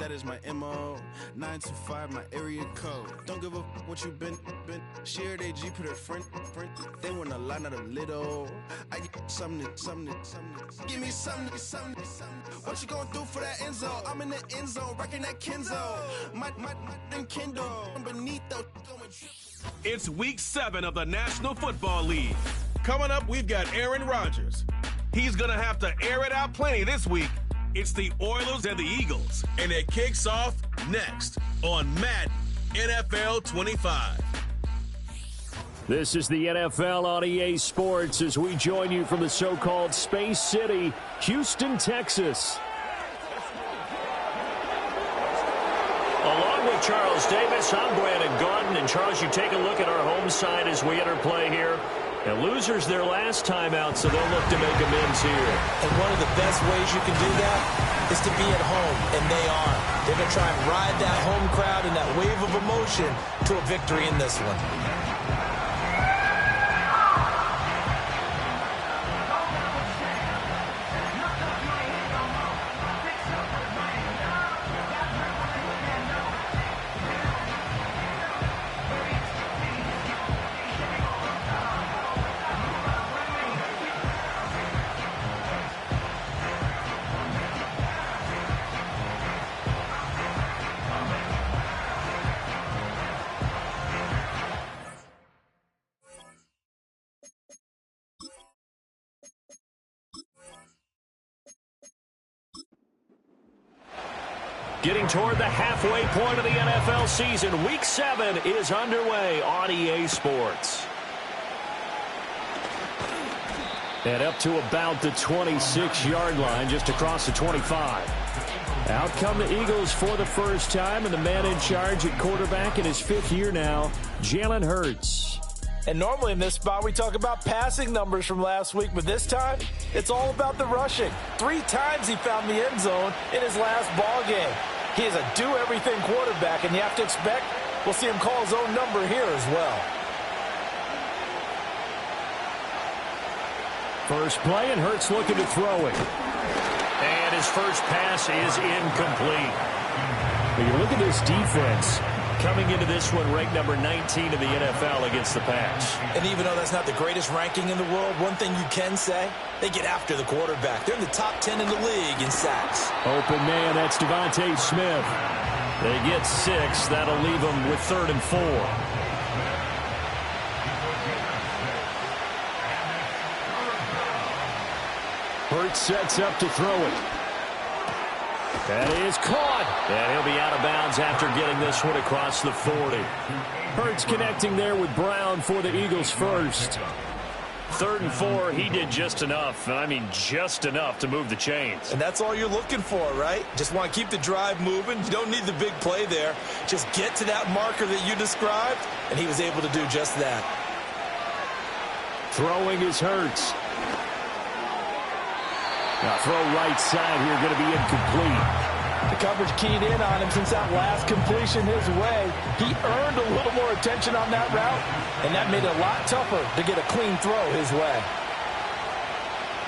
that is my MO. 925, my area code. Don't give a what you been. Shared AG, put her friend. They want a lot, not a little. I get something. Give me something. What you gonna do for that end zone? I'm in the end zone, rocking that Kenzo. My Kindle. Beneath those. It's week 7 of the National Football League. Coming up, we've got Aaron Rodgers. He's going to have to air it out plenty this week. It's the Oilers and the Eagles. And it kicks off next on Madden NFL 25. This is the NFL on EA Sports as we join you from the so-called Space City, Houston, Texas. Along with Charles Davis, I'm Brandon Gaudin. And Charles, you take a look at our home side as we enter play here. And losers their last time out, so they'll look to make amends here. And one of the best ways you can do that is to be at home, and they are. They're going to try and ride that home crowd and that wave of emotion to a victory in this one. Getting toward the halfway point of the NFL season, Week 7 is underway on EA Sports. And up to about the 26-yard line, just across the 25. Out come the Eagles for the first time, and the man in charge at quarterback in his 5th year now, Jalen Hurts. And normally in this spot, we talk about passing numbers from last week, but this time, it's all about the rushing. 3 times he found the end zone in his last ball game. He is a do-everything quarterback, and you have to expect we'll see him call his own number here as well. First play, and Hurts looking to throw it. And his first pass is incomplete. But you look at this defense coming into this one ranked number 19 in the NFL against the pass. And even though that's not the greatest ranking in the world, one thing you can say, they get after the quarterback. They're in the top 10 in the league in sacks. Open man, that's Devontae Smith. They get 6. That'll leave them with 3rd and 4. Hurts sets up to throw it. That is caught. And he'll be out of bounds after getting this one across the 40. Hurts connecting there with Brown for the Eagles first. 3rd and 4, he did just enough, and I mean just enough to move the chains. And that's all you're looking for, right? Just want to keep the drive moving. You don't need the big play there. Just get to that marker that you described, and he was able to do just that. Throwing is Hurts. Now throw right side here, going to be incomplete. The coverage keyed in on him since that last completion his way. He earned a little more attention on that route, and that made it a lot tougher to get a clean throw his way.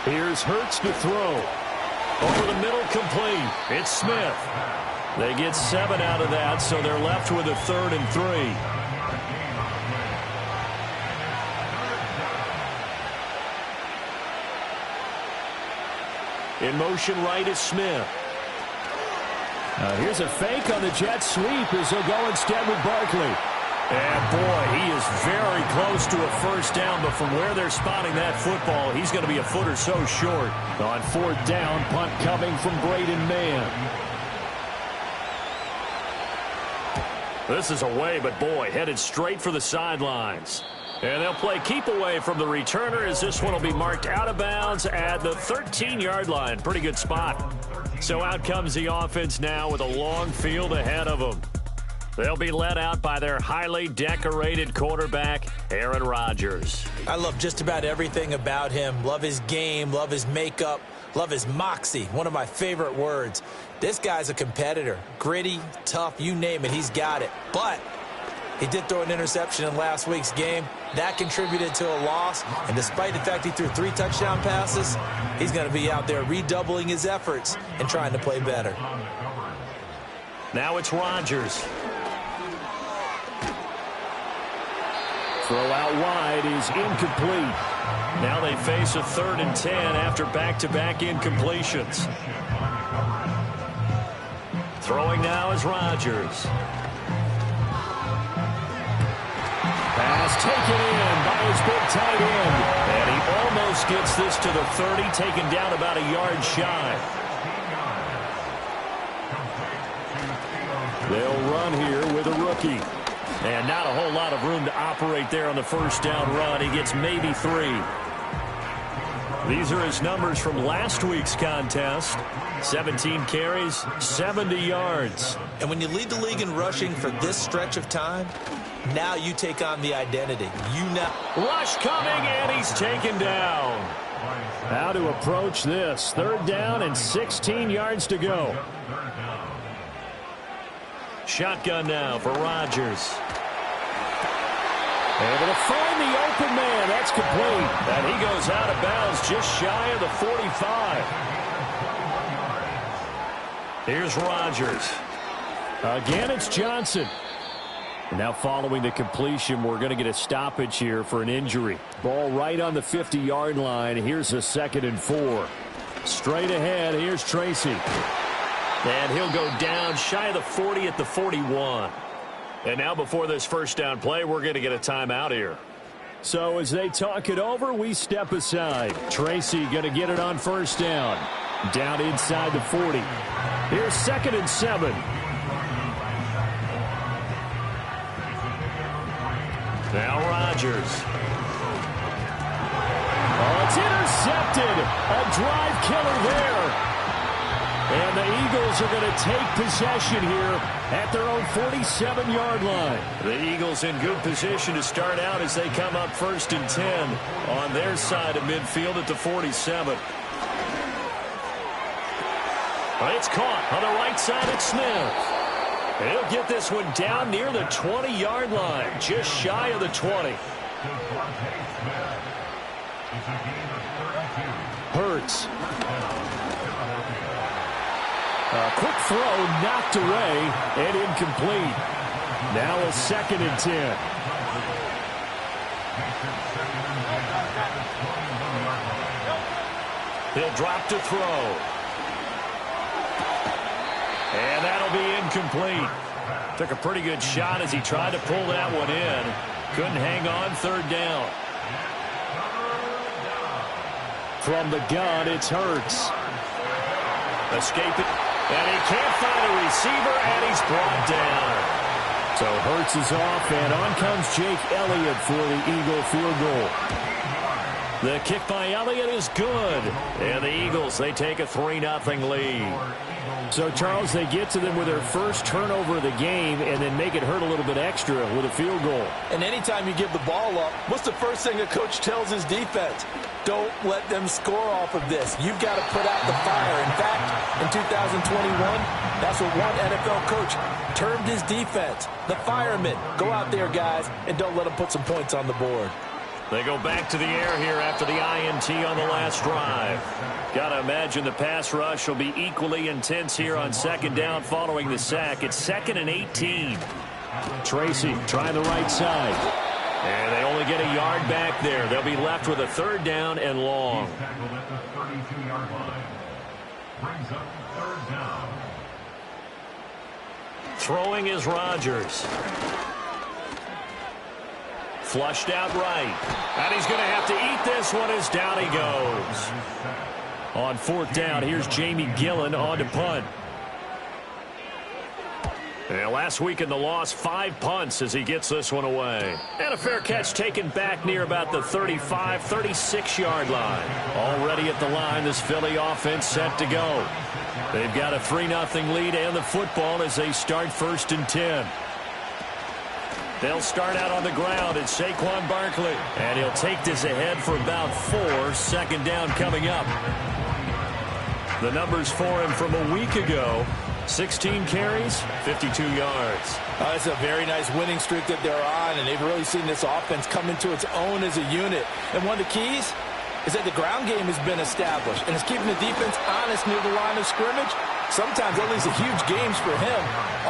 Here's Hurts to throw. Over the middle, complete. It's Smith. They get 7 out of that, so they're left with a 3rd and 3. In motion right is Smith. Here's a fake on the jet sweep as they'll go instead with Barkley. And boy, he is very close to a first down, but from where they're spotting that football, he's going to be a foot or so short. On 4th down, punt coming from Braden Mann. This is away, but boy, headed straight for the sidelines. And they'll play keep away from the returner as this one will be marked out of bounds at the 13-yard line. Pretty good spot. So out comes the offense now with a long field ahead of them. They'll be led out by their highly decorated quarterback, Aaron Rodgers. I love just about everything about him. Love his game, love his makeup, love his moxie, one of my favorite words. This guy's a competitor. Gritty, tough, you name it, he's got it. But he did throw an interception in last week's game. That contributed to a loss. And despite the fact he threw 3 touchdown passes, he's going to be out there redoubling his efforts and trying to play better. Now it's Rodgers. Throw out wide is incomplete. Now they face a 3rd and 10 after back-to-back incompletions. Throwing now is Rodgers. Pass taken in by his big tight end. And he almost gets this to the 30, taken down about a yard shy. They'll run here with a rookie. And not a whole lot of room to operate there on the first down run. He gets maybe 3. These are his numbers from last week's contest. 17 carries, 70 yards. And when you lead the league in rushing for this stretch of time, now you take on the identity. Rush coming, and he's taken down. How to approach this. 3rd down and 16 yards to go. Shotgun now for Rodgers. Able to find the open man. That's complete. And he goes out of bounds just shy of the 45. Here's Rodgers. Again, it's Johnson. Now following the completion, we're going to get a stoppage here for an injury. Ball right on the 50-yard line. Here's a 2nd and 4. Straight ahead, here's Tracy. And he'll go down shy of the 40 at the 41. And now before this first down play, we're going to get a timeout here. So as they talk it over, we step aside. Tracy going to get it on first down. Down inside the 40. Here's 2nd and 7. Now Rodgers. Oh, it's intercepted. A drive killer there. And the Eagles are going to take possession here at their own 47-yard line. The Eagles in good position to start out as they come up 1st and 10 on their side of midfield at the 47. It's caught on the right side at Smith. He'll get this one down near the 20-yard line, just shy of the 20. Hurts. A quick throw knocked away and incomplete. Now a 2nd and 10. He'll drop to throw. And that'll be incomplete. Took a pretty good shot as he tried to pull that one in. Couldn't hang on. 3rd down. From the gun, it's Hurts. Escaping. And he can't find a receiver, and he's brought down. So Hurts is off, and on comes Jake Elliott for the Eagle field goal. The kick by Elliott is good. And the Eagles, they take a 3-0 lead. So, Charles, they get to them with their first turnover of the game and then make it hurt a little bit extra with a field goal. And anytime you give the ball up, what's the first thing a coach tells his defense? Don't let them score off of this. You've got to put out the fire. In fact, in 2021, that's what one NFL coach termed his defense. The firemen. Go out there, guys, and don't let them put some points on the board. They go back to the air here after the INT on the last drive. Got to imagine the pass rush will be equally intense here on 2nd down following the sack. It's 2nd and 18. Tracy trying the right side. And they only get a yard back there. They'll be left with a 3rd down and long. Throwing is Rodgers. Flushed out right. And he's going to have to eat this one as down he goes. On 4th down, here's Jamie Gillen on to punt. And last week in the loss, 5 punts as he gets this one away. And a fair catch taken back near about the 35, 36-yard line. Already at the line, this Philly offense set to go. They've got a 3-0 lead and the football as they start 1st and 10. They'll start out on the ground. It's Saquon Barkley. And he'll take this ahead for about 4. 2nd down coming up. The numbers for him from a week ago. 16 carries, 52 yards. It's a very nice winning streak that they're on, and they've really seen this offense come into its own as a unit. And one of the keys, is that the ground game has been established, and it's keeping the defense honest near the line of scrimmage. Sometimes that leads to huge games for him.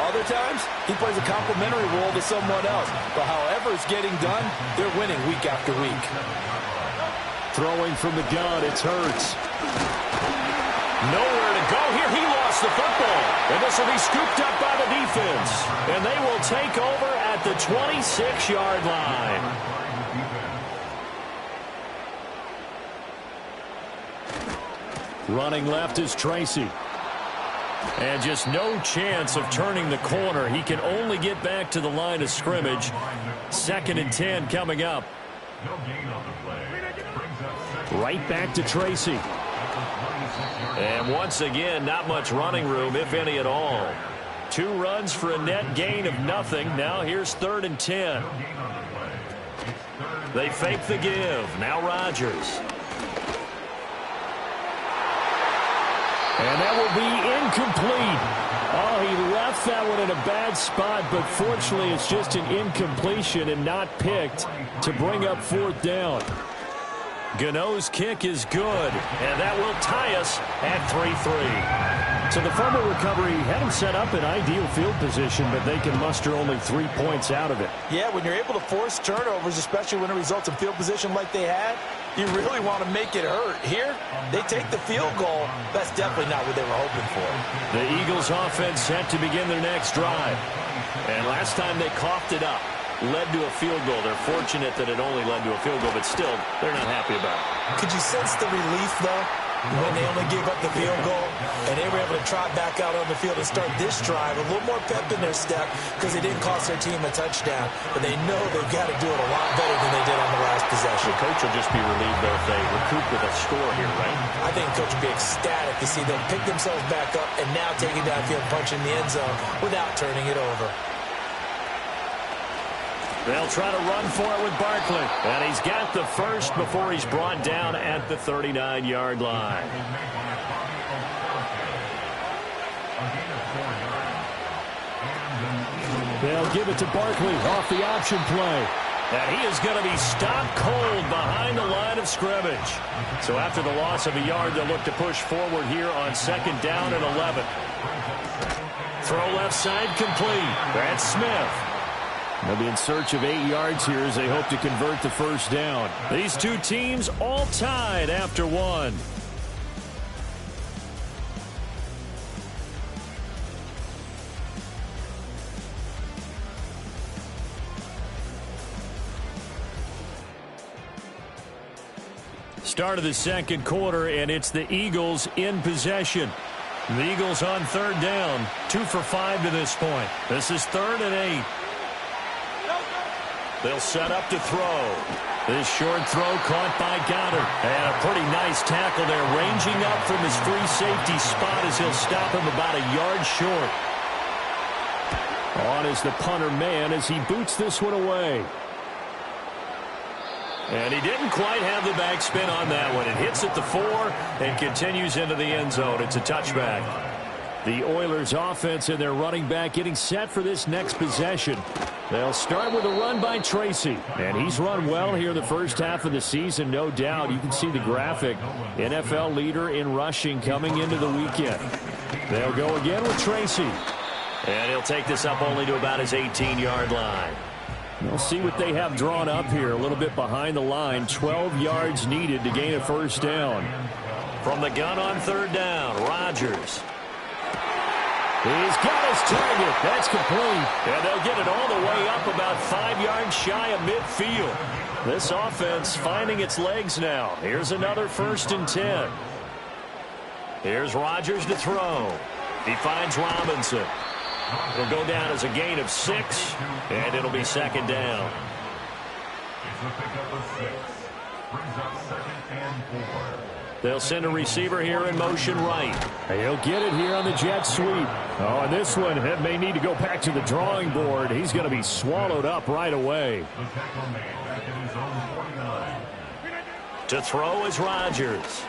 Other times, he plays a complementary role to someone else. But however it's getting done, they're winning week after week. Throwing from the gun, it's Hurts. Nowhere to go here. He lost the football. And this will be scooped up by the defense. And they will take over at the 26-yard line. Running left is Tracy. And just no chance of turning the corner. He can only get back to the line of scrimmage. 2nd and 10 coming up. Right back to Tracy. And once again, not much running room, if any at all. 2 runs for a net gain of nothing. Now here's 3rd and 10. They fake the give. Now Rodgers. And that will be incomplete. Oh, he left that one in a bad spot, but fortunately it's just an incompletion and not picked to bring up 4th down. Gano's kick is good, and that will tie us at 3-3. So the fumble recovery had him set up in ideal field position, but they can muster only 3 points out of it. Yeah, when you're able to force turnovers, especially when it results in field position like they had, you really want to make it hurt. Here, they take the field goal. That's definitely not what they were hoping for. The Eagles offense set to begin their next drive. And last time they coughed it up, led to a field goal. They're fortunate that it only led to a field goal, but still, they're not happy about it. Could you sense the relief, though, when they only gave up the field goal and they were able to trot back out on the field and start this drive? A little more pep in their step because it didn't cost their team a touchdown, but they know they've got to do it a lot better than they did on the last possession. The coach will just be relieved, though, if they recoup with a score here, right? I think the coach will be ecstatic to see them pick themselves back up and now taking downfield, punching the end zone without turning it over. They'll try to run for it with Barkley. And he's got the first before he's brought down at the 39-yard line. They'll give it to Barkley off the option play. And he is going to be stopped cold behind the line of scrimmage. So after the loss of a yard, they'll look to push forward here on 2nd down and 11. Throw left side complete. That's Smith. They'll be in search of 8 yards here as they hope to convert the first down. These two teams all tied after 1. Start of the 2nd quarter, and it's the Eagles in possession. The Eagles on 3rd down, 2 for 5 to this point. This is 3rd and 8. They'll set up to throw. This short throw caught by Goddard. And a pretty nice tackle there, ranging up from his free safety spot as he'll stop him about a yard short. On is the punter man as he boots this one away. And he didn't quite have the backspin on that one. It hits at the 4 and continues into the end zone. It's a touchback. The Oilers offense and their running back getting set for this next possession. They'll start with a run by Tracy. And he's run well here in the first half of the season, no doubt. You can see the graphic. NFL leader in rushing coming into the weekend. They'll go again with Tracy. And he'll take this up only to about his 18-yard line. We'll see what they have drawn up here. A little bit behind the line. 12 yards needed to gain a first down. From the gun on 3rd down, Rodgers. He's got his target. That's complete. And they'll get it all the way up about 5 yards shy of midfield. This offense finding its legs now. Here's another 1st and 10. Here's Rodgers to throw. He finds Robinson. It'll go down as a gain of 6, and it'll be 2nd down. They'll send a receiver here in motion right. He'll get it here on the jet sweep. Oh, and this one may need to go back to the drawing board. He's going to be swallowed up right away. To throw is Rodgers.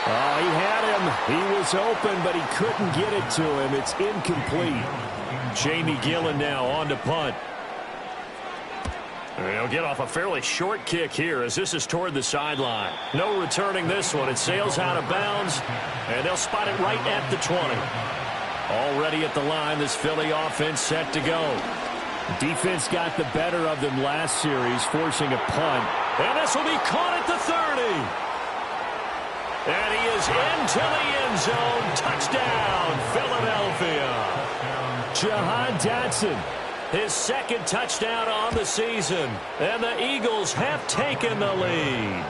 Oh, he had him. He was open, but he couldn't get it to him. It's incomplete. Jamie Gillen now on to punt. He'll get off a fairly short kick here as this is toward the sideline. No returning this one. It sails out of bounds, and they'll spot it right at the 20. Already at the line, this Philly offense set to go. Defense got the better of them last series, forcing a punt. And this will be caught at the 30. And he is into the end zone. Touchdown, Philadelphia. Jahan Dotson. His second touchdown on the season. And the Eagles have taken the lead.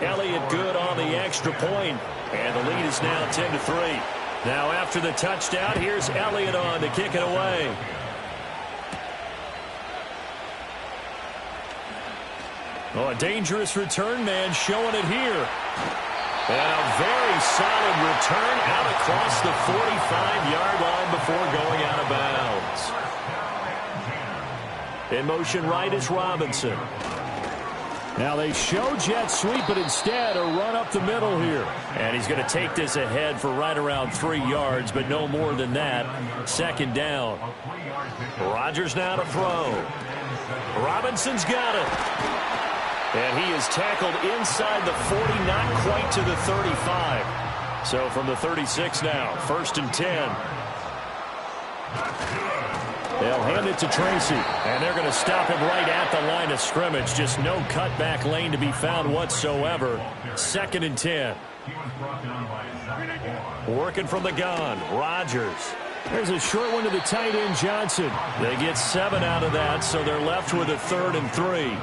Elliott good on the extra point. And the lead is now 10-3. Now after the touchdown, here's Elliott on to kick it away. Oh, a dangerous return man showing it here. And a very solid return out across the 45-yard line before going out of bounds. In motion right is Robinson. Now they show jet sweep, but instead a run up the middle here. And he's going to take this ahead for right around 3 yards, but no more than that. Second down. Rodgers now to throw. Robinson's got it. And he is tackled inside the 40, not quite to the 35. So from the 36 now, 1st and 10. They'll hand it to Tracy, and they're going to stop him right at the line of scrimmage. Just no cutback lane to be found whatsoever. 2nd and 10. Working from the gun, Rodgers. There's a short one to the tight end, Johnson. They get 7 out of that, so they're left with a 3rd and 3.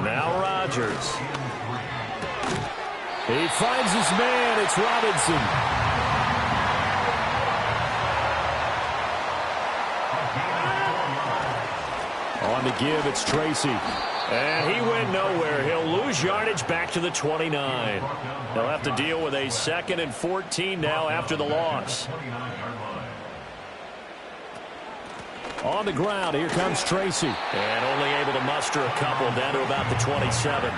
Now Rodgers. He finds his man. It's Robinson. On the give, it's Tracy. And he went nowhere. He'll lose yardage back to the 29. They'll have to deal with a 2nd and 14 now after the loss. On the ground, here comes Tracy. And only able to muster a couple down to about the 27.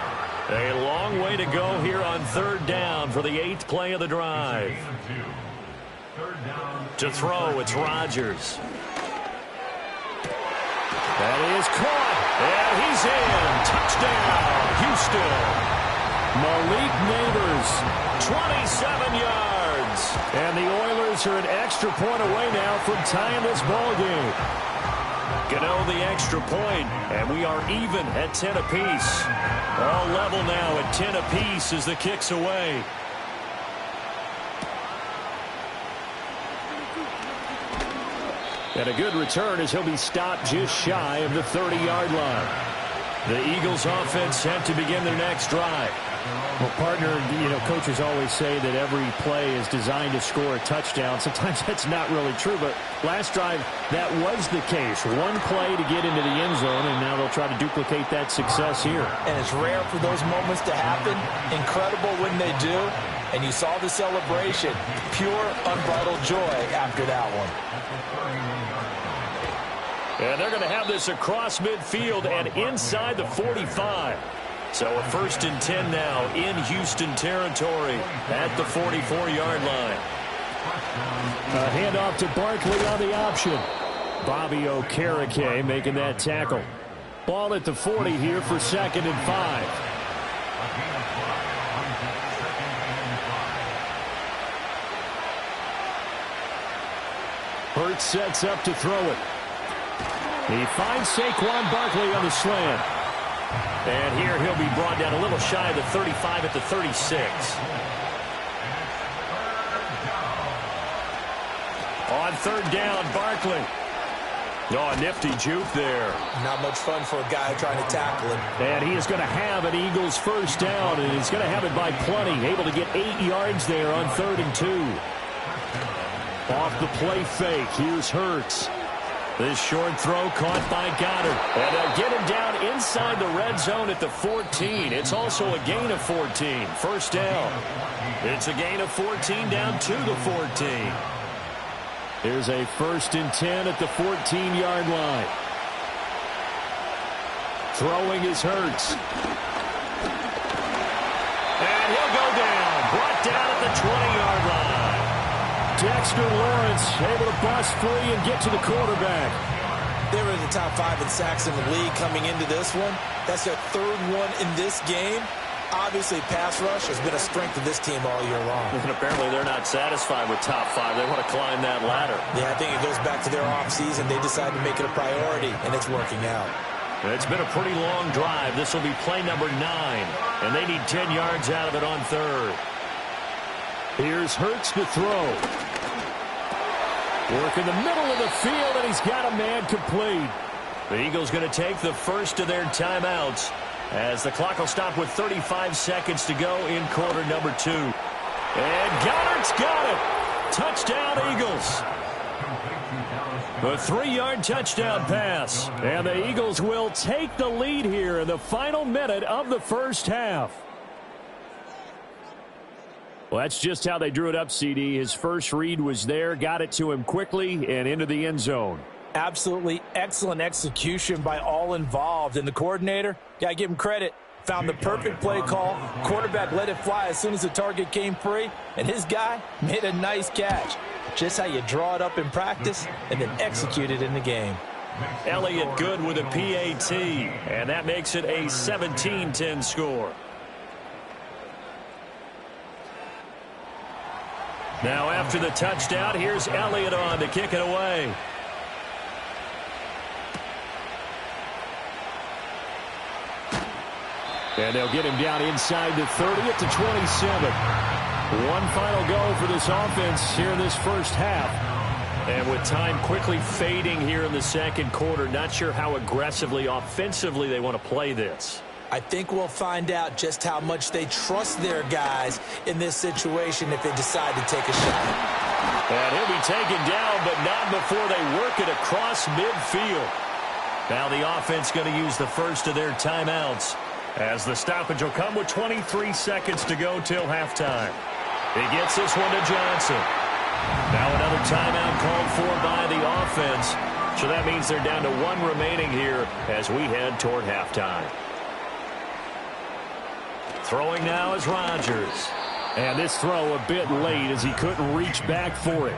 A long way to go here on 3rd down for the 8th play of the drive. To throw, it's Rodgers. That is caught. And he's in. Touchdown, Houston. Malik Nabers. 27 yards. And the Oilers are an extra point away now from tying this ball game. Gano the extra point, and we are even at 10 apiece. All level now at 10 apiece as the kick's away. And a good return as he'll be stopped just shy of the 30-yard line. The Eagles offense set to begin their next drive. Well, partner, coaches always say that every play is designed to score a touchdown. Sometimes that's not really true, but last drive, that was the case. One play to get into the end zone, and now they'll try to duplicate that success here. And it's rare for those moments to happen. Incredible when they do. And you saw the celebration. Pure, unbridled joy after that one. And they're going to have this across midfield and inside the 45. So a 1st and 10 now in Houston territory at the 44-yard line. A handoff to Barkley on the option. Bobby Okereke making that tackle. Ball at the 40 here for 2nd and 5. Hurts sets up to throw it. He finds Saquon Barkley on the slant. And here he'll be brought down a little shy of the 35 at the 36. On 3rd down, Barkley. Oh, a nifty juke there. Not much fun for a guy trying to tackle him. And he is going to have an Eagles 1st down, and he's going to have it by plenty. Able to get 8 yards there on 3rd and 2. Off the play fake, here's Hurts. This short throw caught by Goddard. And they'll get him down inside the red zone at the 14. It's also a gain of 14. 1st down. It's a gain of 14 down to the 14. There's a 1st and 10 at the 14-yard line. Throwing is Hurts. And he'll go down. Brought down at the 20-yard line. Dexter Lawrence able to bust free and get to the quarterback. They were in the top 5 in sacks in the league coming into this one. That's their 3rd one in this game. Obviously, pass rush has been a strength of this team all year long. And apparently they're not satisfied with top 5. They want to climb that ladder. Yeah, I think it goes back to their offseason. They decided to make it a priority, and it's working out. It's been a pretty long drive. This will be play number 9, and they need 10 yards out of it on 3rd. Here's Hurts to throw. Work in the middle of the field, and he's got a man complete. The Eagles going to take the first of their timeouts as the clock will stop with 35 seconds to go in quarter number 2. And Goddard's got it. Touchdown, Eagles. A 3-yard touchdown pass. And the Eagles will take the lead here in the final minute of the first half. Well, that's just how they drew it up, CD. His first read was there, got it to him quickly, and into the end zone. Absolutely excellent execution by all involved. And the coordinator, got to give him credit, found the perfect play call. Quarterback let it fly as soon as the target came free, and his guy made a nice catch. Just how you draw it up in practice and then execute it in the game. Elliott good with a PAT, and that makes it a 17-10 score. Now after the touchdown, here's Elliott on to kick it away. And they'll get him down inside the 30 at the 27. One final go for this offense here in this first half. And with time quickly fading here in the second quarter, not sure how aggressively, offensively they want to play this. I think we'll find out just how much they trust their guys in this situation if they decide to take a shot. And he'll be taken down, but not before they work it across midfield. Now the offense going to use the first of their timeouts, as the stoppage will come with 23 seconds to go till halftime. He gets this one to Johnson. Now another timeout called for by the offense. So that means they're down to 1 remaining here as we head toward halftime. Throwing now is Rodgers. And this throw a bit late as he couldn't reach back for it.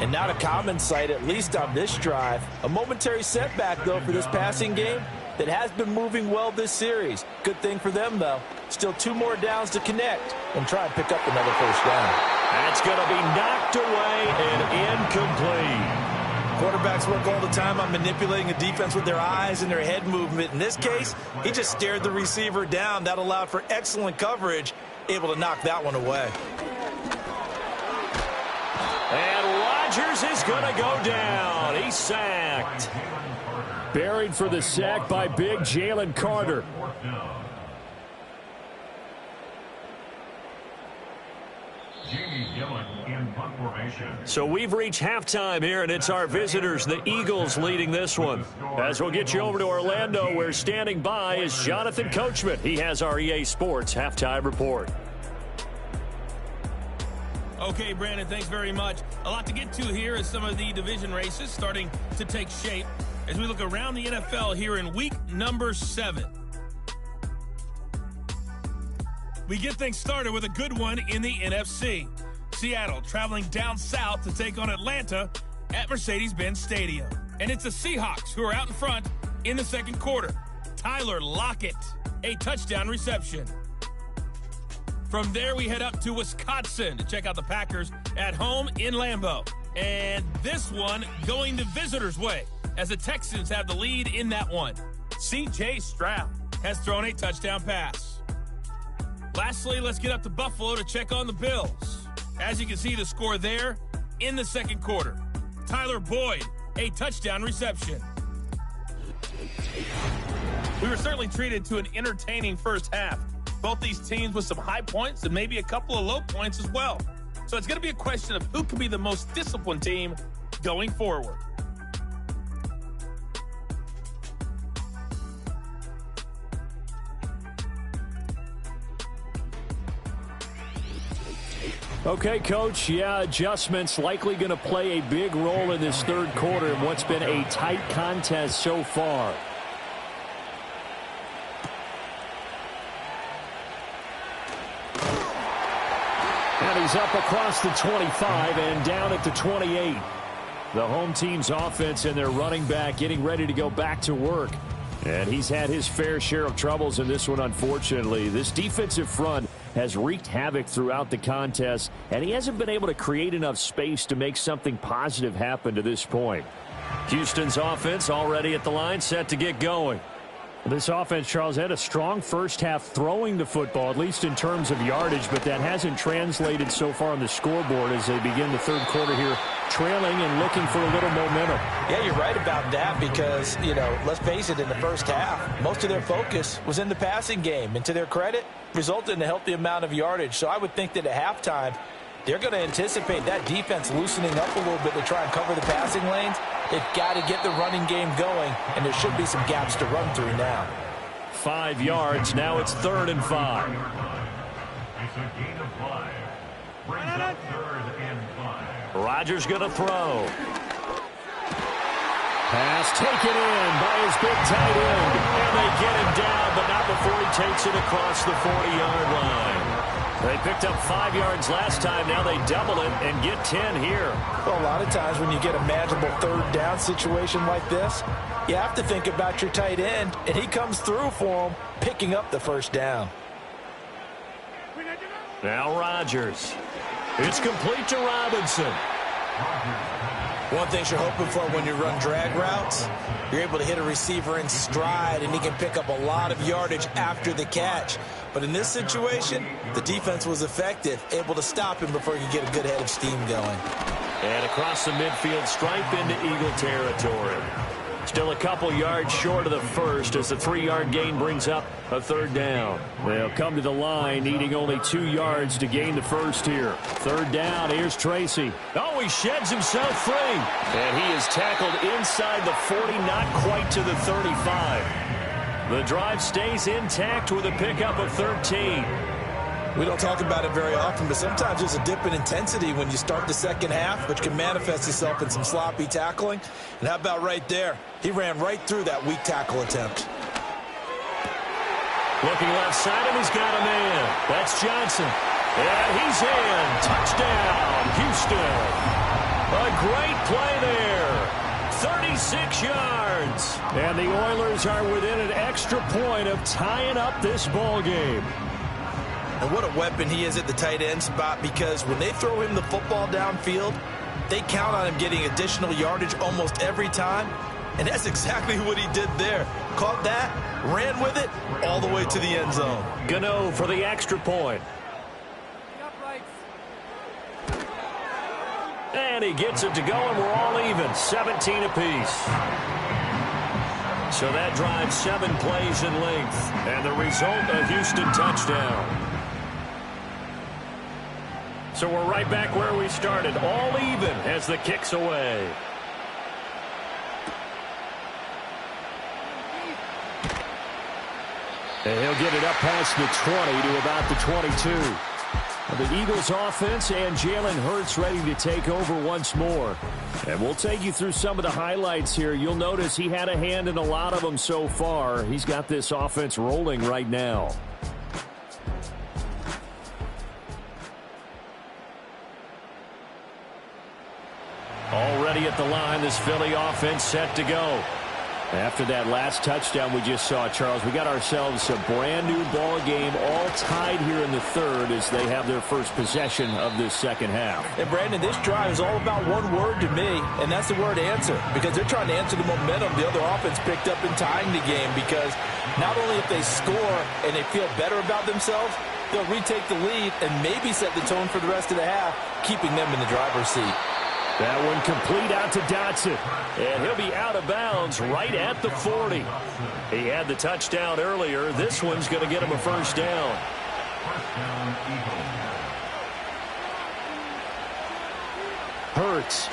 And not a common sight, at least on this drive. A momentary setback, though, for this passing game that has been moving well this series. Good thing for them, though. Still 2 more downs to connect and try and pick up another first down. That's going to be knocked away and incomplete. Quarterbacks work all the time on manipulating a defense with their eyes and their head movement. In this case, he just stared the receiver down. That allowed for excellent coverage, able to knock that one away. And Rodgers is going to go down. He's sacked. Buried for the sack by big Jalen Carter. So we've reached halftime here, and it's our visitors, the Eagles, leading this one. As we'll get you over to Orlando, where standing by is Jonathan Coachman. He has our EA Sports halftime report. Okay, Brandon, thanks very much. A lot to get to here as some of the division races starting to take shape as we look around the NFL here in week number 7. We get things started with a good one in the NFC. Seattle traveling down south to take on Atlanta at Mercedes-Benz Stadium. And it's the Seahawks who are out in front in the second quarter. Tyler Lockett, a touchdown reception. From there, we head up to Wisconsin to check out the Packers at home in Lambeau. And this one going the visitors' way as the Texans have the lead in that one. C.J. Stroud has thrown a touchdown pass. Lastly, let's get up to Buffalo to check on the Bills. As you can see, the score there in the second quarter. Tyler Boyd, a touchdown reception. We were certainly treated to an entertaining first half. Both these teams with some high points and maybe a couple of low points as well. So it's going to be a question of who can be the most disciplined team going forward. Okay, Coach, adjustments likely going to play a big role in this third quarter in what's been a tight contest so far. And he's up across the 25 and down at the 28. the home team's offense and their running back getting ready to go back to work. And he's had his fair share of troubles in this one, unfortunately. This defensive front has wreaked havoc throughout the contest, and he hasn't been able to create enough space to make something positive happen to this point. Houston's offense already at the line, set to get going. This offense, Charles, had a strong first half throwing the football, at least in terms of yardage, but that hasn't translated so far on the scoreboard as they begin the third quarter here, trailing and looking for a little momentum. Yeah, you're right about that because, let's face it, in the first half, most of their focus was in the passing game. And to their credit, resulted in a healthy amount of yardage. So I would think that at halftime, they're going to anticipate that defense loosening up a little bit to try and cover the passing lanes. They've got to get the running game going, and there should be some gaps to run through now. 5 yards. Now it's 3rd and 5. It's a gain of 5. Brings up 3rd and 5. Rodgers going to throw. Pass taken in by his big tight end. And they get him down, but not before he takes it across the 40-yard line. They picked up 5 yards last time. Now they double it and get 10 here. Well, a lot of times when you get a manageable third down situation like this, you have to think about your tight end, and he comes through for him, picking up the first down. Now Rodgers. It's complete to Robinson. One thing you're hoping for when you run drag routes, you're able to hit a receiver in stride, and he can pick up a lot of yardage after the catch. But in this situation, the defense was effective, able to stop him before he could get a good head of steam going. And across the midfield stripe into Eagle territory. Still a couple yards short of the first as the 3-yard gain brings up a 3rd down. They'll come to the line needing only 2 yards to gain the first here. 3rd down, here's Tracy. Oh, he sheds himself free. And he is tackled inside the 40, not quite to the 35. The drive stays intact with a pickup of 13. We don't talk about it very often, but sometimes there's a dip in intensity when you start the second half, which can manifest itself in some sloppy tackling. And how about right there? He ran right through that weak tackle attempt. Looking left side, and he's got a man. That's Johnson. And he's in. Touchdown, Houston. A great play there. 36 yards. And the Oilers are within an extra point of tying up this ball game. And what a weapon he is at the tight end spot, because when they throw him the football downfield, they count on him getting additional yardage almost every time. And that's exactly what he did there. Caught that, ran with it, all the way to the end zone. Gano for the extra point. And he gets it to go, and we're all even. 17 apiece. So that drives 7 plays in length. And the result, a Houston touchdown. So we're right back where we started, all even as the kick's away. And he'll get it up past the 20 to about the 22. The Eagles offense and Jalen Hurts ready to take over once more. And we'll take you through some of the highlights here. You'll notice he had a hand in a lot of them so far. He's got this offense rolling right now. Already at the line, this Philly offense set to go. After that last touchdown we just saw, Charles, we got ourselves a brand-new ball game, all tied here in the third as they have their first possession of this second half. And, Brandon, this drive is all about one word to me, and that's the word answer, because they're trying to answer the momentum the other offense picked up in tying the game, because not only if they score and they feel better about themselves, they'll retake the lead and maybe set the tone for the rest of the half, keeping them in the driver's seat. That one complete out to Dotson. And he'll be out of bounds right at the 40. He had the touchdown earlier. This one's going to get him a first down. Hurts.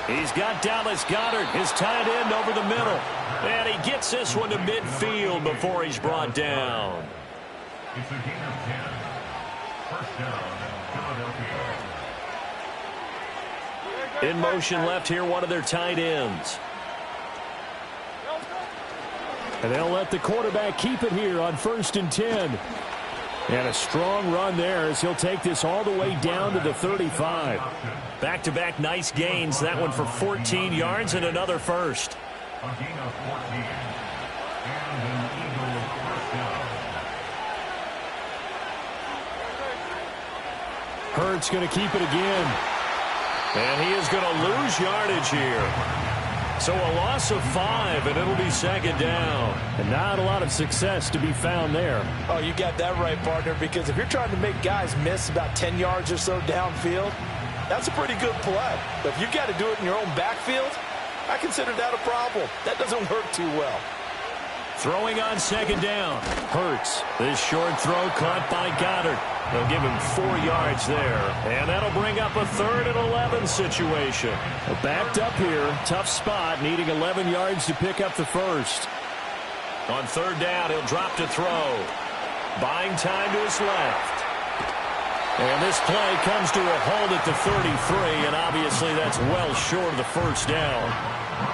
He's got Dallas Goedert, his tight end, over the middle. And he gets this one to midfield before he's brought down. It's a gain of 10. First down, Philadelphia. In motion left here, one of their tight ends. And they'll let the quarterback keep it here on 1st and 10. And a strong run there as he'll take this all the way down to the 35. Back-to-back nice gains. That one for 14 yards and another first. A gain of 14. And an Eagle first down. Hurts going to keep it again. And he is going to lose yardage here. So a loss of 5, and it'll be second down. And not a lot of success to be found there. Oh, you got that right, partner, because if you're trying to make guys miss about 10 yards or so downfield, that's a pretty good play. But if you've got to do it in your own backfield, I consider that a problem. That doesn't work too well. Throwing on second down. Hurts. This short throw caught by Goddard. They'll give him 4 yards there. And that'll bring up a 3rd and 11 situation. Well, backed up here. Tough spot. Needing 11 yards to pick up the first. On 3rd down, he'll drop to throw. Buying time to his left. And this play comes to a halt at the 33. And obviously that's well short of the first down.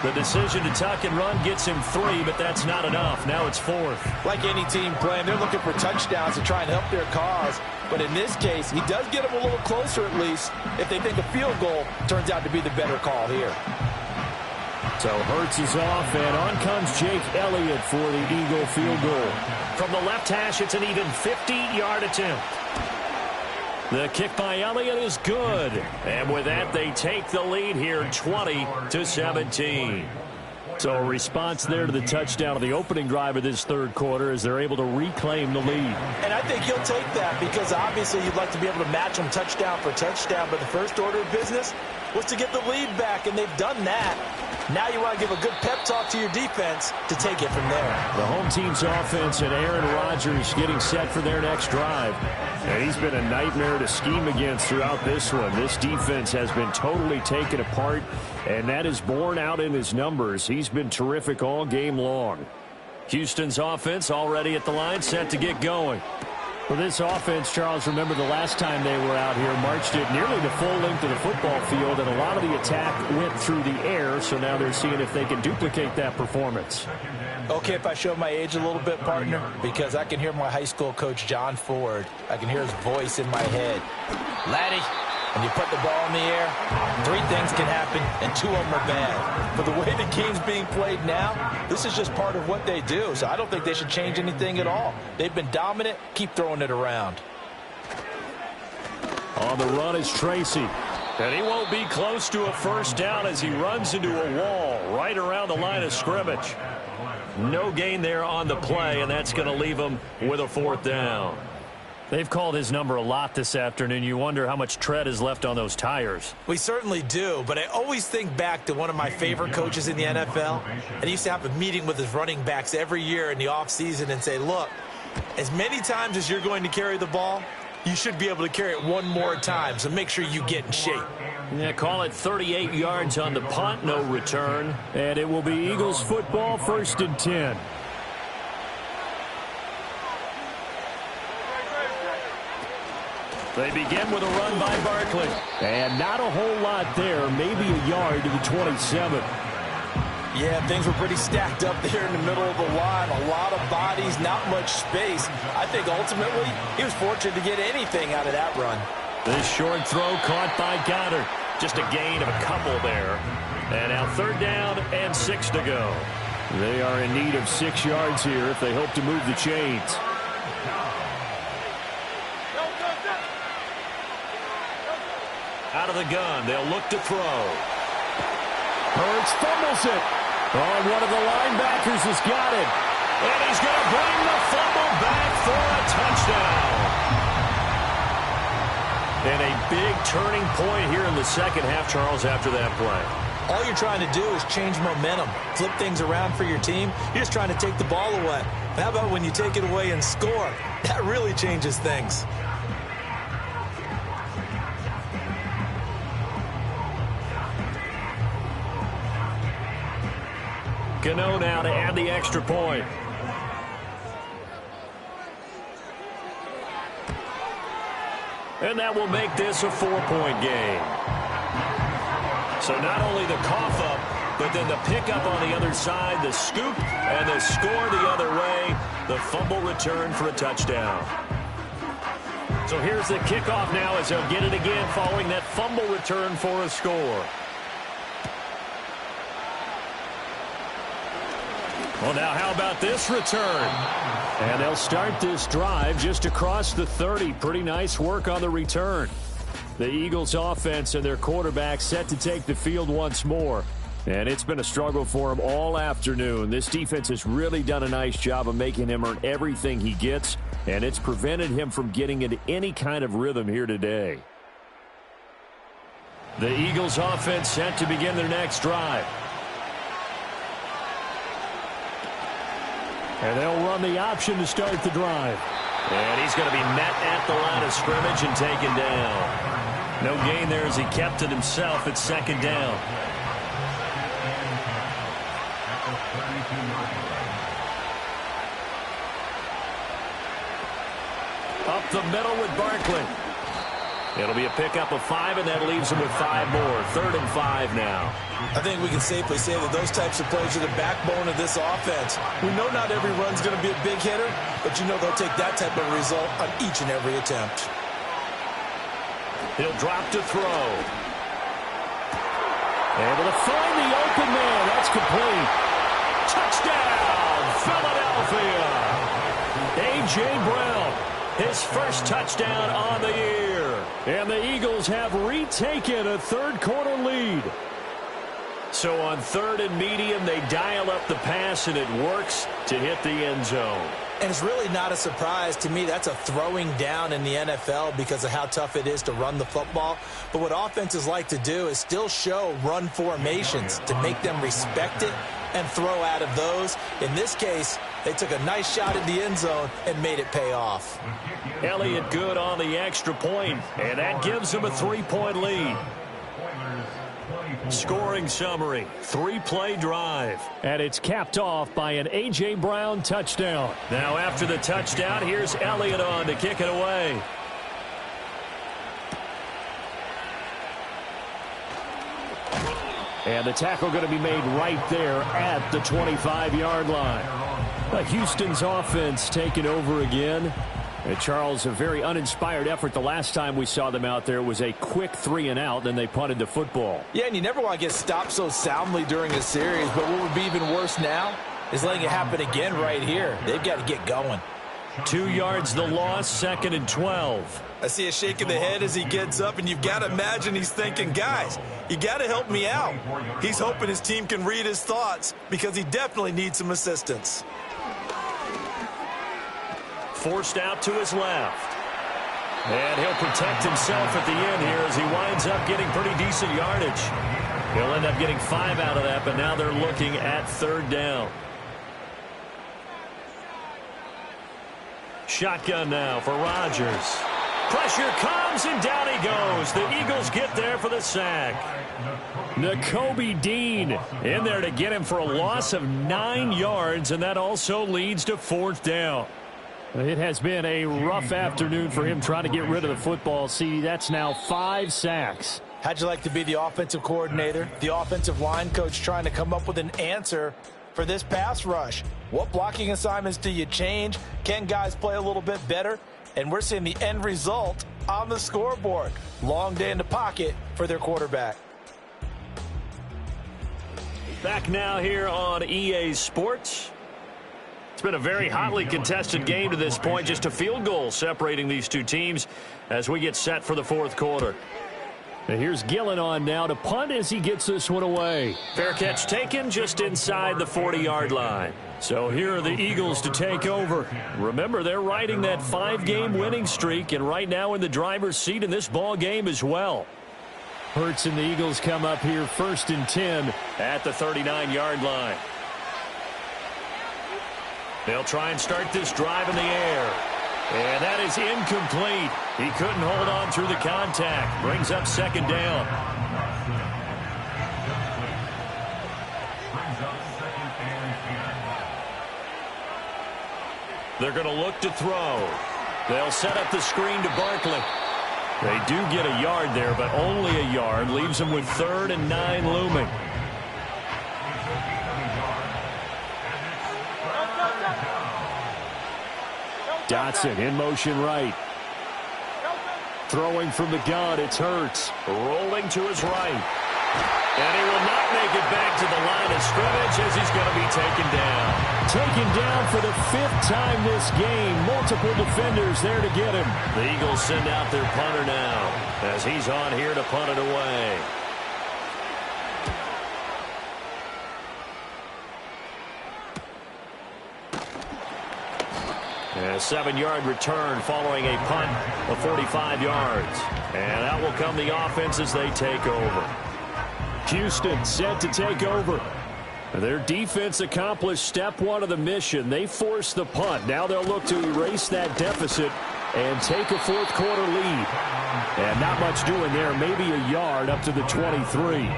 The decision to tuck and run gets him 3, but that's not enough. Now it's 4th. Like any team playing, they're looking for touchdowns to try and help their cause. But in this case, he does get them a little closer at least if they think a field goal turns out to be the better call here. So Hurts is off, and on comes Jake Elliott for the Eagle field goal. From the left hash, it's an even 50-yard attempt. The kick by Elliott is good. And with that, they take the lead here 20-17. So a response there to the touchdown of the opening drive of this third quarter as they're able to reclaim the lead. And I think he'll take that because obviously you'd like to be able to match them touchdown for touchdown, but the first order of business was to get the lead back, and they've done that. Now you want to give a good pep talk to your defense to take it from there. The home team's offense and Aaron Rodgers getting set for their next drive. And he's been a nightmare to scheme against throughout this one. This defense has been totally taken apart, and that is borne out in his numbers. He's been terrific all game long. Houston's offense already at the line, set to get going. For this offense, Charles, remember the last time they were out here, marched it nearly the full length of the football field, and a lot of the attack went through the air, so now they're seeing if they can duplicate that performance. Okay, if I show my age a little bit, partner, because I can hear my high school coach, John Ford. I can hear his voice in my head. Laddie, when you put the ball in the air, 3 things can happen, and 2 of them are bad. But the way the game's being played now, this is just part of what they do, so I don't think they should change anything at all. They've been dominant. Keep throwing it around. On the run is Tracy. And he won't be close to a first down as he runs into a wall right around the line of scrimmage. No gain there on the play, and that's going to leave him with a 4th down. They've called his number a lot this afternoon. You wonder how much tread is left on those tires. We certainly do, but I always think back to one of my favorite coaches in the NFL, and he used to have a meeting with his running backs every year in the offseason and say, look, as many times as you're going to carry the ball, you should be able to carry it 1 more time, so make sure you get in shape. Yeah, call it 38 yards on the punt, no return. And it will be Eagles football, 1st and 10. They begin with a run by Barkley. And not a whole lot there, maybe a yard to the 27. Yeah, things were pretty stacked up there in the middle of the line. A lot of bodies, not much space. I think ultimately he was fortunate to get anything out of that run. This short throw caught by Goddard. Just a gain of a couple there. And now 3rd down and 6 to go. They are in need of 6 yards here if they hope to move the chains. Out of the gun, they'll look to throw. Hurts fumbles it. Oh, one of the linebackers has got it. And he's going to bring the fumble back for a touchdown. And a big turning point here in the second half, Charles, after that play. All you're trying to do is change momentum, flip things around for your team. You're just trying to take the ball away. How about when you take it away and score? That really changes things. Gano now to add the extra point. And that will make this a 4-point game. So not only the cough up, but then the pickup on the other side, the scoop, and the score the other way. The fumble return for a touchdown. So here's the kickoff now as they'll get it again following that fumble return for a score. Well, now how about this return? And they'll start this drive just across the 30. Pretty nice work on the return. The Eagles offense and their quarterback set to take the field once more. And it's been a struggle for him all afternoon. This defense has really done a nice job of making him earn everything he gets, and it's prevented him from getting into any kind of rhythm here today. The Eagles offense set to begin their next drive. And they'll run the option to start the drive. And he's going to be met at the line of scrimmage and taken down. No gain there as he kept it himself at second down. Up the middle with Barkley. It'll be a pickup of 5, and that leaves him with 5 more. 3rd and 5 now. I think we can safely say that those types of plays are the backbone of this offense. We know not every run's going to be a big hitter, but you know they'll take that type of result on each and every attempt. He'll drop to throw. Able to find the open man. That's complete. Touchdown, Philadelphia. A.J. Brown, his first touchdown on the year. And the Eagles have retaken a third-quarter lead. So on 3rd and medium, they dial up the pass, and it works to hit the end zone. And it's really not a surprise to me. That's a throwing down in the NFL because of how tough it is to run the football. But what offenses like to do is still show run formations to make them respect it and throw out of those. In this case, they took a nice shot at the end zone and made it pay off. Elliott good on the extra point, and that gives them a 3-point lead. Scoring summary, 3-play drive. And it's capped off by an A.J. Brown touchdown. Now after the touchdown, here's Elliott on to kick it away. And the tackle going to be made right there at the 25-yard line. Houston's offense taking over again. And Charles, a very uninspired effort. The last time we saw them out there was a quick 3-and-out, then they punted the football. Yeah, and you never want to get stopped so soundly during a series, but what would be even worse now is letting it happen again right here. They've got to get going. 2 yards the loss, 2nd and 12. I see a shake of the head as he gets up, and you've got to imagine he's thinking, guys, you got to help me out. He's hoping his team can read his thoughts because he definitely needs some assistance. Forced out to his left. And he'll protect himself at the end here as he winds up getting pretty decent yardage. He'll end up getting 5 out of that, but now they're looking at 3rd down. Shotgun now for Rodgers. Pressure comes, and down he goes. The Eagles get there for the sack. Nakobe Dean in there to get him for a loss of 9 yards, and that also leads to 4th down. It has been a rough afternoon for him trying to get rid of the football. See, that's now 5 sacks. How'd you like to be the offensive coordinator, the offensive line coach trying to come up with an answer for this pass rush? What blocking assignments do you change? Can guys play a little bit better? And we're seeing the end result on the scoreboard. Long day in the pocket for their quarterback. Back now here on EA Sports. It's been a very hotly contested game to this point. Just a field goal separating these two teams as we get set for the 4th quarter. And here's Gillen on now to punt as he gets this one away. Fair catch taken just inside the 40-yard line. So here are the Eagles to take over. Remember, they're riding that 5-game winning streak, and right now in the driver's seat in this ball game as well. Hurts and the Eagles come up here 1st and 10 at the 39-yard line. They'll try and start this drive in the air. And that is incomplete. He couldn't hold on through the contact. Brings up 2nd down. They're going to look to throw. They'll set up the screen to Barkley. They do get a yard there, but only a yard. Leaves them with 3rd and 9 looming. Dotson in motion right. Throwing from the gun, it's Hurts. Rolling to his right. And he will not make it back to the line of scrimmage as he's going to be taken down. Taken down for the 5th time this game. Multiple defenders there to get him. The Eagles send out their punter now as he's on here to punt it away. A 7-yard return following a punt of 45 yards. And out will come the offense as they take over. Houston set to take over. Their defense accomplished step 1 of the mission. They forced the punt. Now they'll look to erase that deficit and take a 4th quarter lead. And not much doing there. Maybe a yard up to the 23.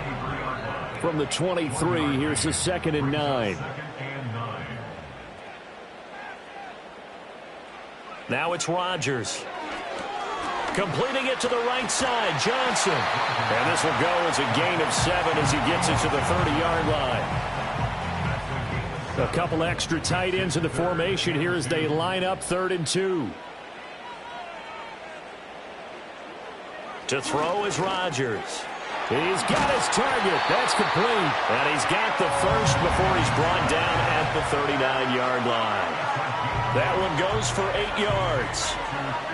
From the 23, here's the 2nd and 9. Now it's Rodgers. Completing it to the right side, Johnson. And this will go as a gain of 7 as he gets it to the 30-yard line. A couple extra tight ends in the formation here as they line up 3rd and 2. To throw is Rodgers. He's got his target. That's complete. And he's got the first before he's brought down at the 39-yard line. That one goes for 8 yards.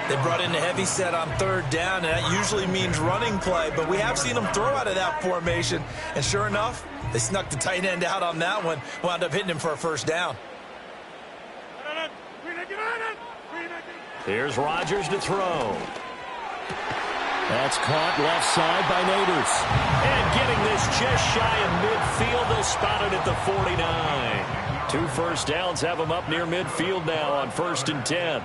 They brought in the heavy set on 3rd down, and that usually means running play, but we have seen them throw out of that formation, and sure enough, they snuck the tight end out on that one, wound up hitting him for a 1st down. Here's Rodgers to throw. That's caught left side by Nabers. And getting this just shy of midfield, they'll spot it at the 49. 2 first downs have them up near midfield now on 1st and 10.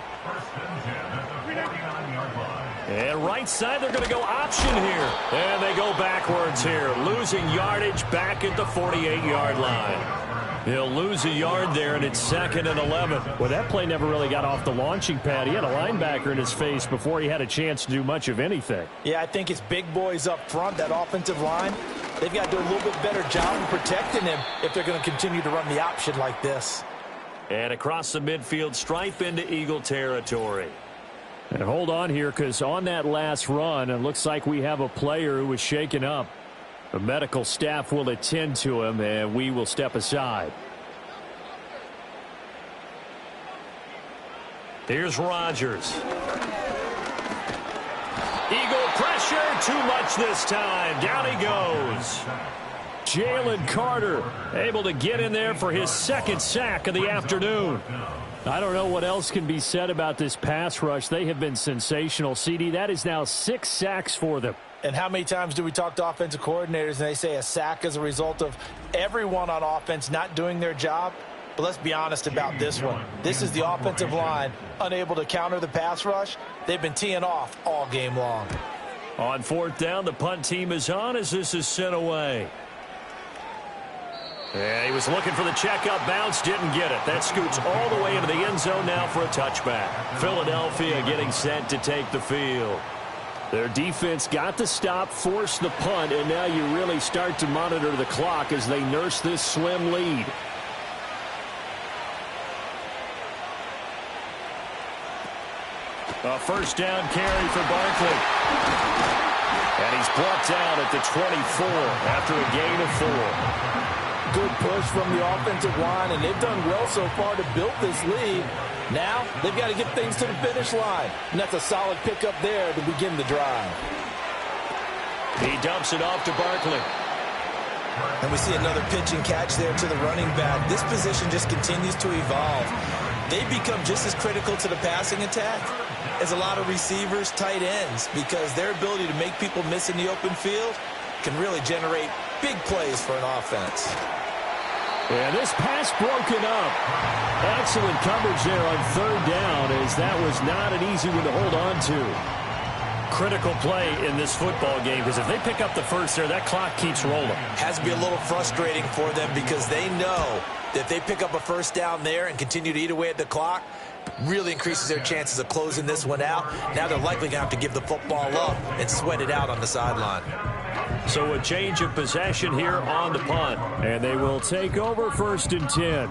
And right side, they're going to go option here. And they go backwards here, losing yardage back at the 48-yard line. He'll lose a yard there, and it's 2nd and 11. Well, that play never really got off the launching pad. He had a linebacker in his face before he had a chance to do much of anything. Yeah, I think it's big boys up front, that offensive line. They've got to do a little bit better job in protecting him if they're going to continue to run the option like this. And across the midfield stripe into Eagle territory. And hold on here, because on that last run, it looks like we have a player who was shaken up. The medical staff will attend to him, and we will step aside. Here's Rodgers. Eagle pressure, too much this time. Down he goes. Jalen Carter able to get in there for his 2nd sack of the afternoon. I don't know what else can be said about this pass rush. They have been sensational. CD, that is now 6 sacks for them. And how many times do we talk to offensive coordinators and they say a sack is a result of everyone on offense not doing their job? But let's be honest about this one. This is the offensive line unable to counter the pass rush. They've been teeing off all game long. On 4th down, the punt team is on as this is sent away. Yeah, he was looking for the checkup bounce, didn't get it. That scoots all the way into the end zone now for a touchback. Philadelphia getting set to take the field. Their defense got the stop, forced the punt, and now you really start to monitor the clock as they nurse this slim lead. A 1st down carry for Barkley. And he's brought down at the 24 after a gain of 4. Good push from the offensive line, and they've done well so far to build this lead. Now they've got to get things to the finish line, and that's a solid pickup there to begin the drive. He dumps it off to Barkley. And we see another pitch and catch there to the running back. This position just continues to evolve. They become just as critical to the passing attack as a lot of receivers, tight ends, because their ability to make people miss in the open field can really generate big plays for an offense. Yeah, this pass broken up. Excellent coverage there on 3rd down, as that was not an easy one to hold on to. Critical play in this football game, because if they pick up the first there, that clock keeps rolling. Has to be a little frustrating for them because they know that if they pick up a 1st down there and continue to eat away at the clock, really increases their chances of closing this one out. Now they're likely going to have to give the football up and sweat it out on the sideline. So a change of possession here on the punt. And they will take over 1st and 10.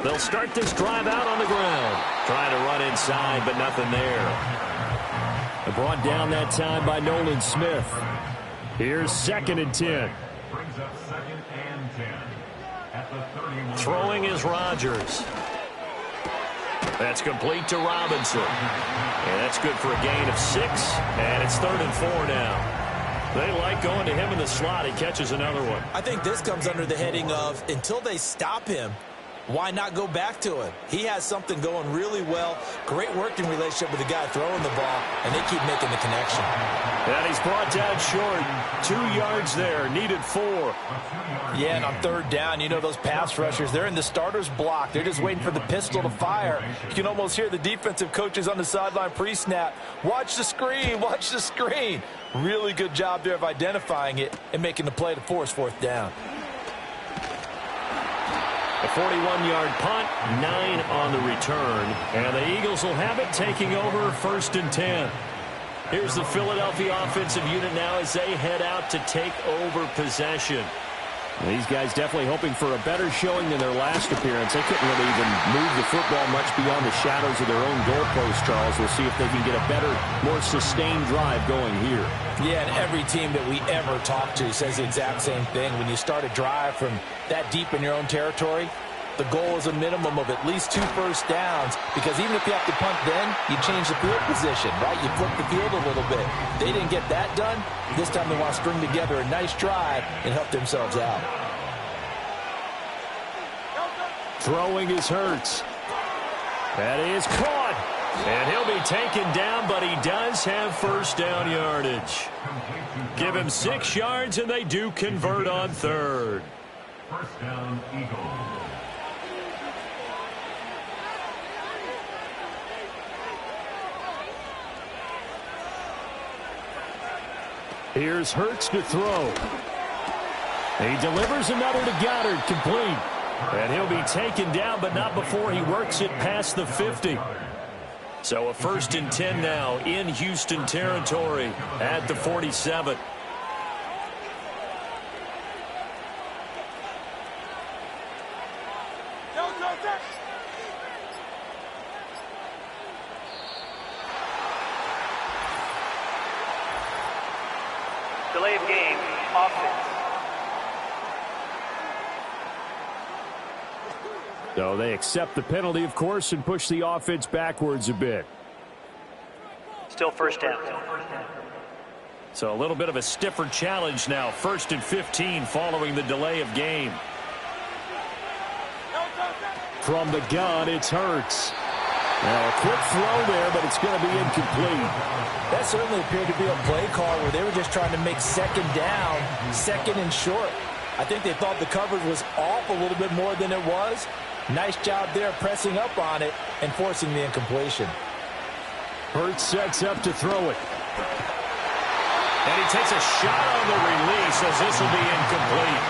They'll start this drive out on the ground. Trying to run inside, but nothing there. Brought down that time by Nolan Smith. Here's 2nd and 10. Brings up 2nd and 10 at the 31. Throwing is Rodgers. That's complete to Robinson. And that's good for a gain of 6. And it's 3rd and 4 now. They like going to him in the slot. He catches another one. I think this comes under the heading of until they stop him, why not go back to him? He has something going really well. Great working relationship with the guy throwing the ball, and they keep making the connection. And he's brought down short. 2 yards there. Needed 4. Yeah, and on 3rd down, you know those pass rushers, they're in the starter's block. They're just waiting for the pistol to fire. You can almost hear the defensive coaches on the sideline pre-snap. Watch the screen. Watch the screen. Really good job there of identifying it and making the play to force 4th down. A 41-yard punt, 9 on the return. And the Eagles will have it, taking over 1st and 10. Here's the Philadelphia offensive unit now as they head out to take over possession. These guys definitely hoping for a better showing than their last appearance. They couldn't really even move the football much beyond the shadows of their own goalpost, Charles. We'll see if they can get a better, more sustained drive going here. Yeah, and every team that we ever talk to says the exact same thing. When you start a drive from that deep in your own territory, the goal is a minimum of at least 2 first downs, because even if you have to punt then, you change the field position, right? You flip the field a little bit. They didn't get that done. This time they want to string together a nice drive and help themselves out. Throwing is Hurts. That is caught. And he'll be taken down, but he does have 1st down yardage. Give him 6 yards, and they do convert on 3rd. 1st down, Eagles. Here's Hurts to throw. He delivers another to Goddard, complete. And he'll be taken down, but not before he works it past the 50. So a 1st and 10 now in Houston territory at the 47. Delay of game, offense. So they accept the penalty, of course, and push the offense backwards a bit. Still 1st down. So a little bit of a stiffer challenge now. 1st and 15 following the delay of game. From the gun, it's Hurts. Now a quick throw there, but it's going to be incomplete. That certainly appeared to be a play call where they were just trying to make 2nd down, 2nd and short. I think they thought the coverage was off a little bit more than it was. Nice job there pressing up on it and forcing the incompletion. Hurts sets up to throw it. And he takes a shot on the release as this will be incomplete.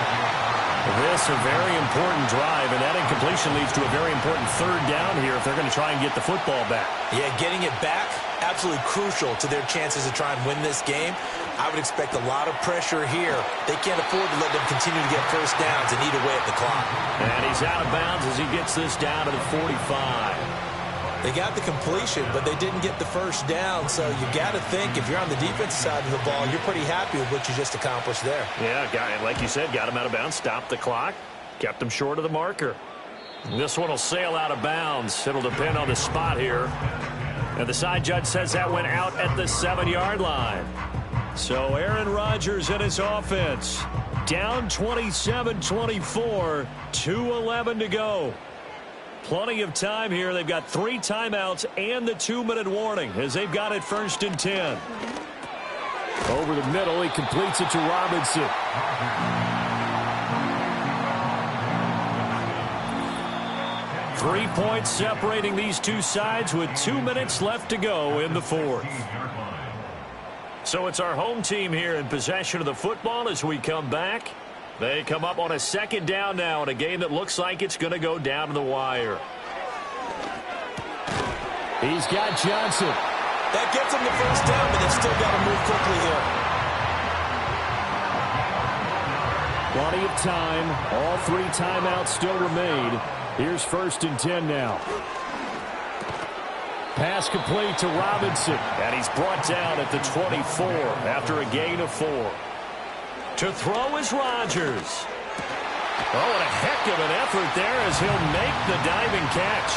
This a very important drive, and that incompletion leads to a very important 3rd down here if they're going to try and get the football back. Yeah, getting it back, absolutely crucial to their chances to try and win this game. I would expect a lot of pressure here. They can't afford to let them continue to get 1st downs and eat away at the clock. And he's out of bounds as he gets this down to the 45. They got the completion, but they didn't get the 1st down, so you got to think if you're on the defensive side of the ball, you're pretty happy with what you just accomplished there. Yeah, like you said, got him out of bounds, stopped the clock, kept him short of the marker. This one will sail out of bounds. It'll depend on the spot here. And the side judge says that went out at the 7-yard line. So Aaron Rodgers and his offense down 27-24, 2:11 to go. Plenty of time here. They've got 3 timeouts and the 2-minute warning as they've got it 1st and 10. Over the middle, he completes it to Robinson. 3 points separating these two sides with 2 minutes left to go in the 4th. So it's our home team here in possession of the football as we come back. They come up on a 2nd down now in a game that looks like it's going to go down to the wire. He's got Johnson. That gets him the 1st down, but they've still got to move quickly here. Plenty of time. All 3 timeouts still remain. Here's 1st and 10 now. Pass complete to Robinson. And he's brought down at the 24 after a gain of 4. To throw is Rodgers. Oh, and a heck of an effort there as he'll make the diving catch.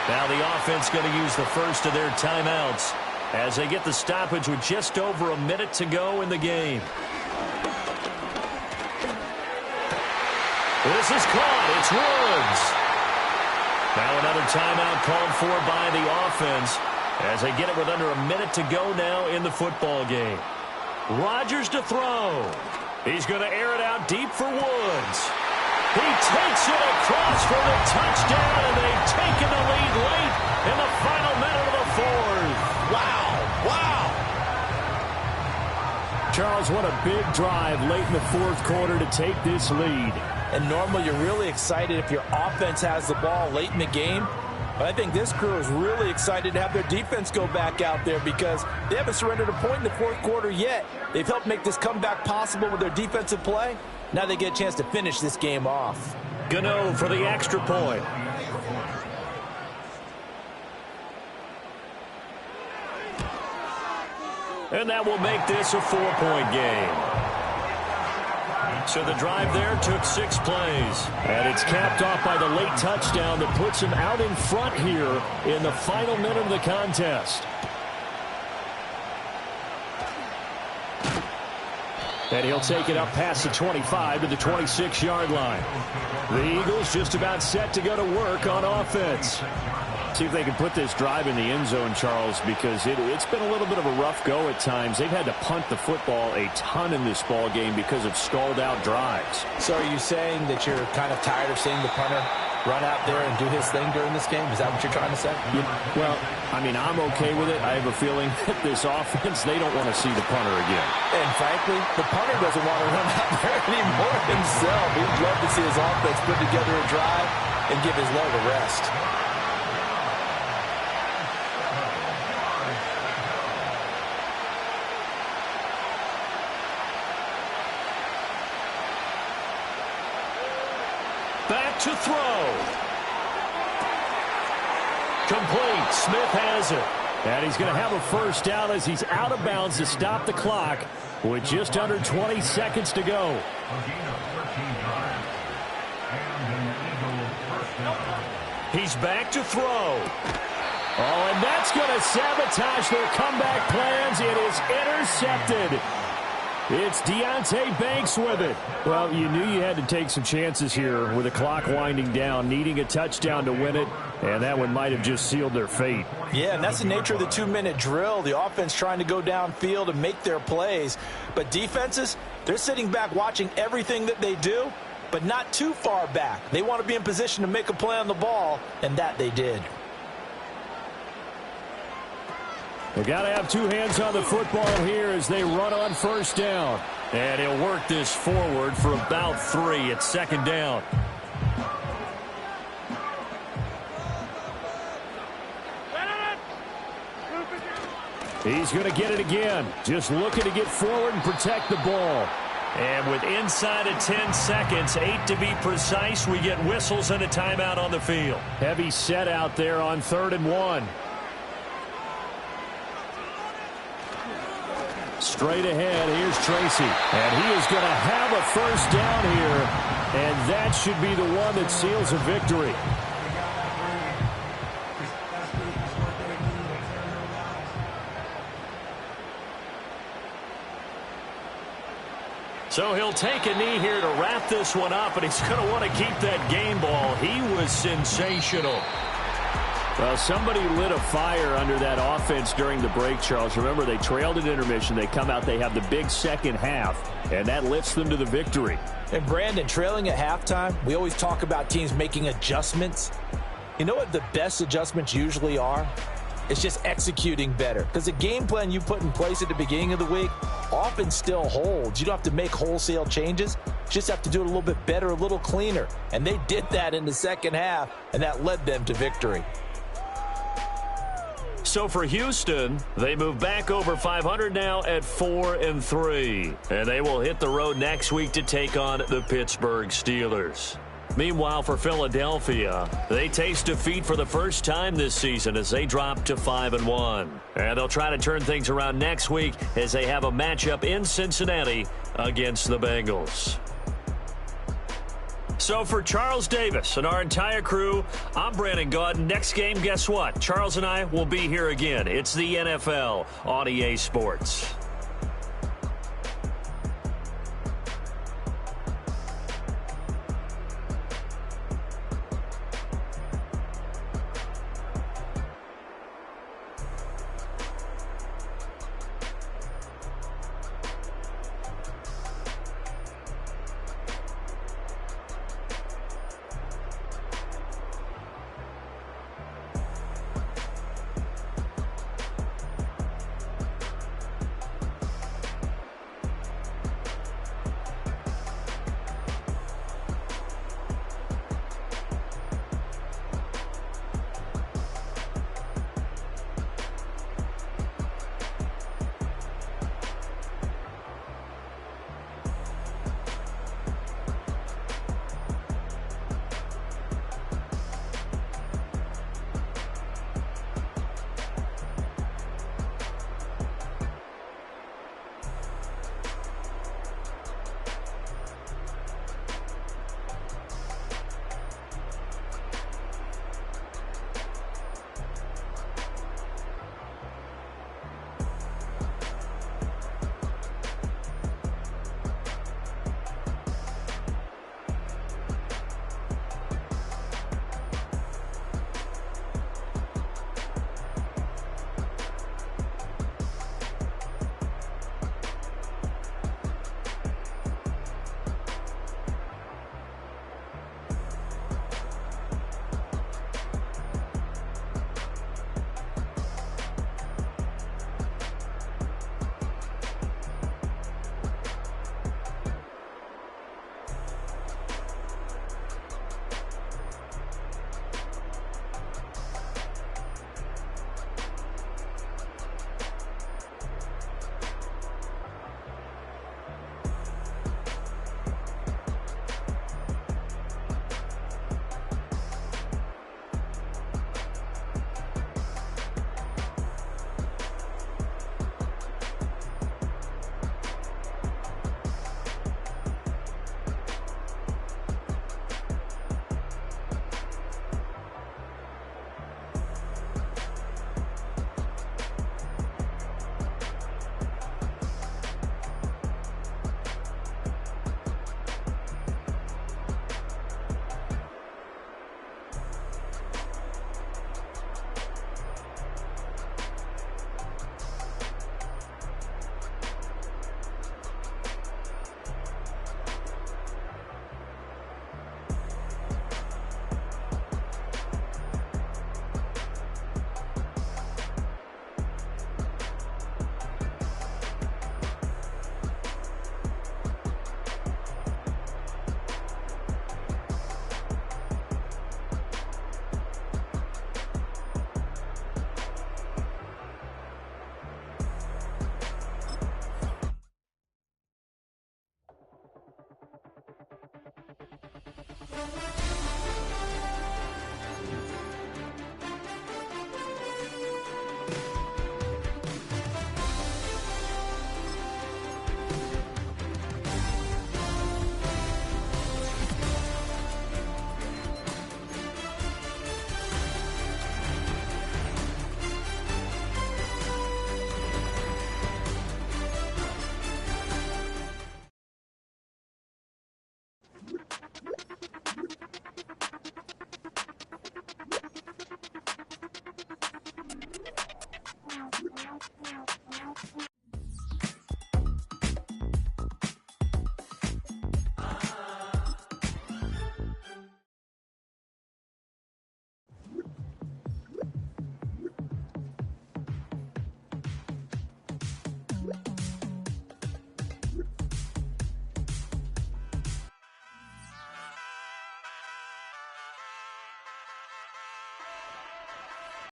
Now the offense going to use the first of their timeouts as they get the stoppage with just over a minute to go in the game. This is caught. It's Woods. Now another timeout called for by the offense as they get it with under a minute to go now in the football game. Rodgers to throw. He's going to air it out deep for Woods. He takes it across for the touchdown, and they've taken the lead late in the final minute of the 4th. Wow. Charles, what a big drive late in the 4th quarter to take this lead. And normally you're really excited if your offense has the ball late in the game. But I think this crew is really excited to have their defense go back out there because they haven't surrendered a point in the 4th quarter yet. They've helped make this comeback possible with their defensive play. Now they get a chance to finish this game off. Gano for the extra point. And that will make this a 4-point game. So the drive there took 6 plays. And it's capped off by the late touchdown that puts him out in front here in the final minute of the contest. And he'll take it up past the 25 to the 26-yard line. The Eagles just about set to go to work on offense. See if they can put this drive in the end zone, Charles, because it's been a little bit of a rough go at times. They've had to punt the football a ton in this ball game because of stalled-out drives. So are you saying that you're kind of tired of seeing the punter run out there and do his thing during this game? Is that what you're trying to say? Yeah, well, I mean, I'm okay with it. I have a feeling that this offense, they don't want to see the punter again. And frankly, the punter doesn't want to run out there anymore himself. He'd love to see his offense put together a drive and give his leg a rest. Back to throw. Complete. Smith has it. And he's going to have a first down as he's out of bounds to stop the clock with just under 20 seconds to go. He's back to throw. Oh, and that's going to sabotage their comeback plans. It is intercepted. It's Deonte Banks with it. Well, you knew you had to take some chances here with the clock winding down, needing a touchdown to win it, and that one might have just sealed their fate. Yeah, and that's the nature of the 2-minute drill. The offense trying to go downfield and make their plays. But defenses, they're sitting back watching everything that they do, but not too far back. They want to be in position to make a play on the ball, and that they did. They got to have two hands on the football here as they run on first down. And he'll work this forward for about 3 at 2nd down. He's going to get it again. Just looking to get forward and protect the ball. And with inside of 10 seconds, 8 to be precise, we get whistles and a timeout on the field. Heavy set out there on 3rd and 1. Straight ahead, here's Tracy. And he is going to have a first down here. And that should be the one that seals a victory. So he'll take a knee here to wrap this one up, and he's going to want to keep that game ball. He was sensational. Well, somebody lit a fire under that offense during the break, Charles. Remember, they trailed at intermission. They come out, they have the big second half, and that lifts them to the victory. And, Brandon, trailing at halftime, we always talk about teams making adjustments. You know what the best adjustments usually are? It's just executing better. Because the game plan you put in place at the beginning of the week often still holds. You don't have to make wholesale changes. You just have to do it a little bit better, a little cleaner. And they did that in the second half, and that led them to victory. So for Houston, they move back over 500 now at 4-3. And they will hit the road next week to take on the Pittsburgh Steelers. Meanwhile, for Philadelphia, they taste defeat for the first time this season as they drop to 5-1. And they'll try to turn things around next week as they have a matchup in Cincinnati against the Bengals. So for Charles Davis and our entire crew, I'm Brandon Gaudin. Next game, guess what? Charles and I will be here again. It's the NFL on EA Sports.